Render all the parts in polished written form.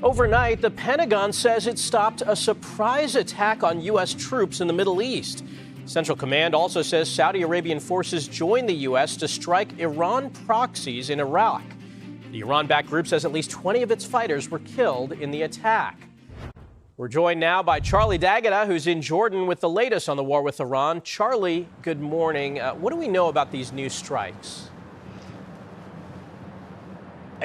Overnight, the Pentagon says it stopped a surprise attack on U.S. troops in the Middle East. Central Command also says Saudi Arabian forces joined the U.S. to strike Iran proxies in Iraq. The Iran-backed group says at least 20 of its fighters were killed in the attack. We're joined now by Charlie D'Agata, who's in Jordan with the latest on the war with Iran. Charlie, good morning. What do we know about these new strikes?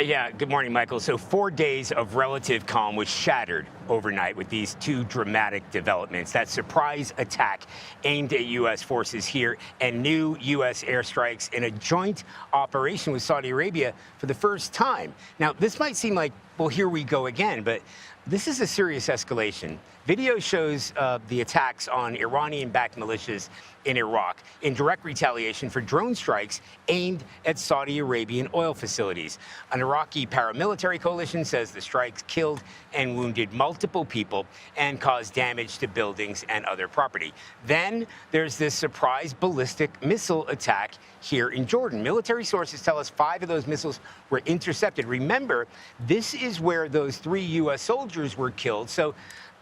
Yeah, good morning, Michael. So 4 days of relative calm was shattered overnight with these two dramatic developments. That surprise attack aimed at U.S. forces here and new U.S. airstrikes in a joint operation with Saudi Arabia for the first time. Now, this might seem like, well, here we go again, but this is a serious escalation. Video shows the attacks on Iranian-backed militias in Iraq in direct retaliation for drone strikes aimed at Saudi Arabian oil facilities. An Iraqi paramilitary coalition says the strikes killed and wounded multiple people and caused damage to buildings and other property. Then there's this surprise ballistic missile attack here in Jordan. Military sources tell us 5 of those missiles were intercepted. Remember, this is where those 3 U.S. soldiers were killed. So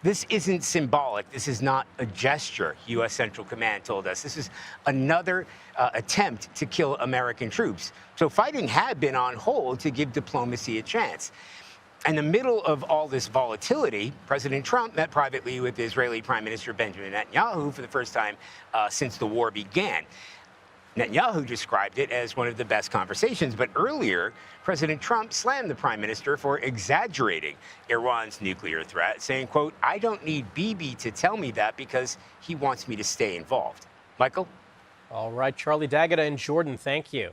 this isn't symbolic. This is not a gesture, U.S. Central Command told us. This is another attempt to kill American troops. So fighting had been on hold to give diplomacy a chance. In the middle of all this volatility, President Trump met privately with Israeli Prime Minister Benjamin Netanyahu for the first time since the war began. Netanyahu described it as one of the best conversations, but earlier, President Trump slammed the prime minister for exaggerating Iran's nuclear threat, saying, quote, "I don't need Bibi to tell me that because he wants me to stay involved." Michael? All right, Charlie D'Agata in Jordan, thank you.